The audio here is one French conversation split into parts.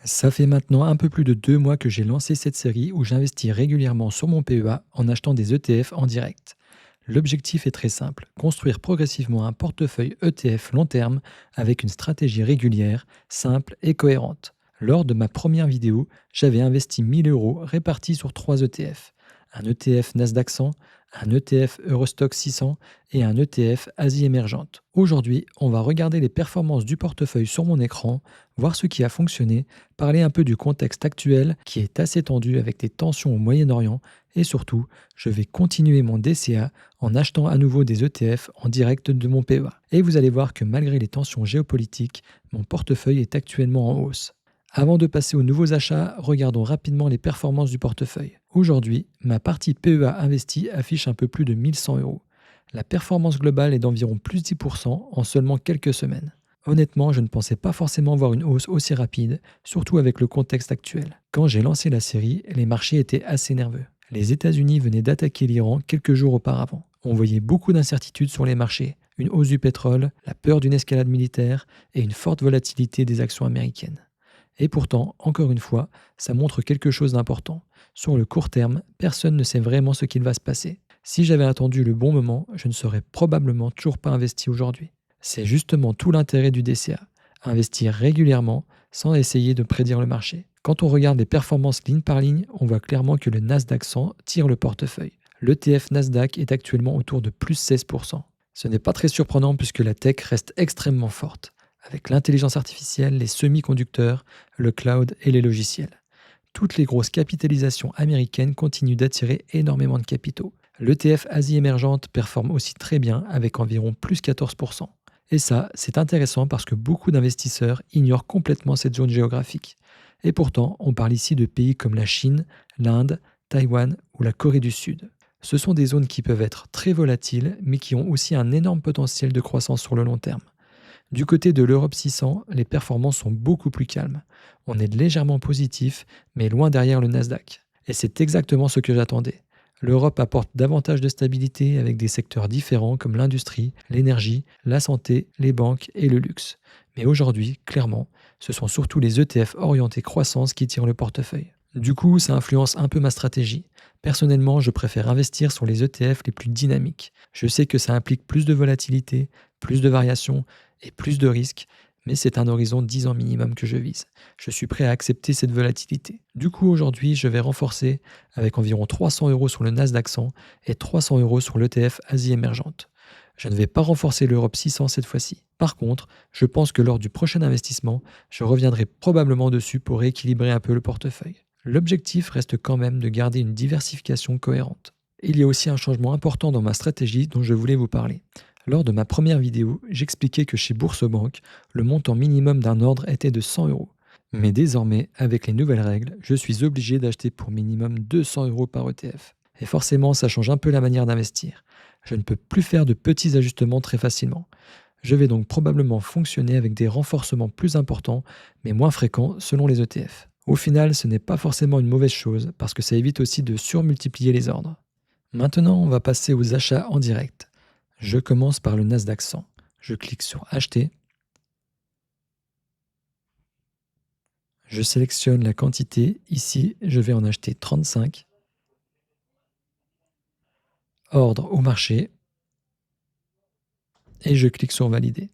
Ça fait maintenant un peu plus de 2 mois que j'ai lancé cette série où j'investis régulièrement sur mon PEA en achetant des ETF en direct. L'objectif est très simple, construire progressivement un portefeuille ETF long terme avec une stratégie régulière, simple et cohérente. Lors de ma première vidéo, j'avais investi 1000 euros répartis sur 3 ETF. Un ETF Nasdaq 100, un ETF Eurostock 600 et un ETF Asie émergente. Aujourd'hui, on va regarder les performances du portefeuille sur mon écran, voir ce qui a fonctionné, parler un peu du contexte actuel qui est assez tendu avec des tensions au Moyen-Orient et surtout, je vais continuer mon DCA en achetant à nouveau des ETF en direct de mon PEA. Et vous allez voir que malgré les tensions géopolitiques, mon portefeuille est actuellement en hausse. Avant de passer aux nouveaux achats, regardons rapidement les performances du portefeuille. Aujourd'hui, ma partie PEA investie affiche un peu plus de 1100 euros. La performance globale est d'environ plus 10% en seulement quelques semaines. Honnêtement, je ne pensais pas forcément voir une hausse aussi rapide, surtout avec le contexte actuel. Quand j'ai lancé la série, les marchés étaient assez nerveux. Les États-Unis venaient d'attaquer l'Iran quelques jours auparavant. On voyait beaucoup d'incertitudes sur les marchés, une hausse du pétrole, la peur d'une escalade militaire et une forte volatilité des actions américaines. Et pourtant, encore une fois, ça montre quelque chose d'important. Sur le court terme, personne ne sait vraiment ce qu'il va se passer. Si j'avais attendu le bon moment, je ne serais probablement toujours pas investi aujourd'hui. C'est justement tout l'intérêt du DCA, investir régulièrement sans essayer de prédire le marché. Quand on regarde les performances ligne par ligne, on voit clairement que le Nasdaq 100 tire le portefeuille. L'ETF Nasdaq est actuellement autour de plus 16%. Ce n'est pas très surprenant puisque la tech reste extrêmement forte, avec l'intelligence artificielle, les semi-conducteurs, le cloud et les logiciels. Toutes les grosses capitalisations américaines continuent d'attirer énormément de capitaux. L'ETF Asie émergente performe aussi très bien avec environ plus 14%. Et ça, c'est intéressant parce que beaucoup d'investisseurs ignorent complètement cette zone géographique. Et pourtant, on parle ici de pays comme la Chine, l'Inde, Taïwan ou la Corée du Sud. Ce sont des zones qui peuvent être très volatiles, mais qui ont aussi un énorme potentiel de croissance sur le long terme. Du côté de l'Europe 600, les performances sont beaucoup plus calmes. On est légèrement positif, mais loin derrière le Nasdaq. Et c'est exactement ce que j'attendais. L'Europe apporte davantage de stabilité avec des secteurs différents comme l'industrie, l'énergie, la santé, les banques et le luxe. Mais aujourd'hui, clairement, ce sont surtout les ETF orientés croissance qui tirent le portefeuille. Du coup, ça influence un peu ma stratégie. Personnellement, je préfère investir sur les ETF les plus dynamiques. Je sais que ça implique plus de volatilité, plus de variations et plus de risques, mais c'est un horizon 10 ans minimum que je vise. Je suis prêt à accepter cette volatilité. Du coup, aujourd'hui, je vais renforcer avec environ 300 euros sur le Nasdaq 100 et 300 euros sur l'ETF Asie émergente. Je ne vais pas renforcer l'Europe 600 cette fois-ci. Par contre, je pense que lors du prochain investissement, je reviendrai probablement dessus pour rééquilibrer un peu le portefeuille. L'objectif reste quand même de garder une diversification cohérente. Il y a aussi un changement important dans ma stratégie dont je voulais vous parler. Lors de ma première vidéo, j'expliquais que chez Bourse-Banque, le montant minimum d'un ordre était de 100 euros. Mais désormais, avec les nouvelles règles, je suis obligé d'acheter pour minimum 200 euros par ETF. Et forcément, ça change un peu la manière d'investir. Je ne peux plus faire de petits ajustements très facilement. Je vais donc probablement fonctionner avec des renforcements plus importants, mais moins fréquents selon les ETF. Au final, ce n'est pas forcément une mauvaise chose, parce que ça évite aussi de surmultiplier les ordres. Maintenant, on va passer aux achats en direct. Je commence par le Nasdaq 100. Je clique sur Acheter. Je sélectionne la quantité. Ici, je vais en acheter 35. Ordre au marché. Et je clique sur Valider.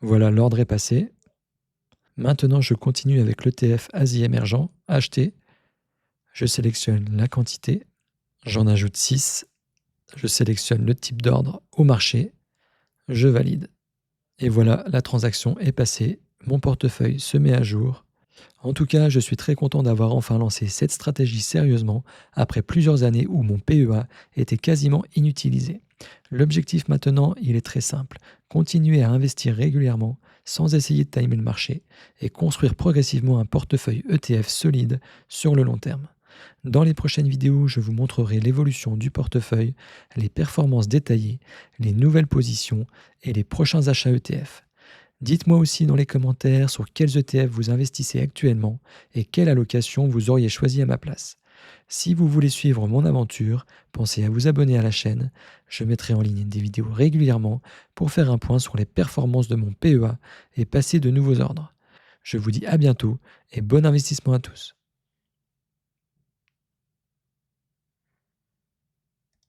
Voilà, l'ordre est passé. Maintenant, je continue avec l'ETF Asie émergent. Acheter. Je sélectionne la quantité. J'en ajoute 6. Je sélectionne le type d'ordre au marché. Je valide. Et voilà, la transaction est passée. Mon portefeuille se met à jour. En tout cas, je suis très content d'avoir enfin lancé cette stratégie sérieusement après plusieurs années où mon PEA était quasiment inutilisé. L'objectif maintenant, il est très simple. Continuer à investir régulièrement sans essayer de timer le marché et construire progressivement un portefeuille ETF solide sur le long terme. Dans les prochaines vidéos, je vous montrerai l'évolution du portefeuille, les performances détaillées, les nouvelles positions et les prochains achats ETF. Dites-moi aussi dans les commentaires sur quels ETF vous investissez actuellement et quelle allocation vous auriez choisi à ma place. Si vous voulez suivre mon aventure, pensez à vous abonner à la chaîne. Je mettrai en ligne des vidéos régulièrement pour faire un point sur les performances de mon PEA et passer de nouveaux ordres. Je vous dis à bientôt et bon investissement à tous.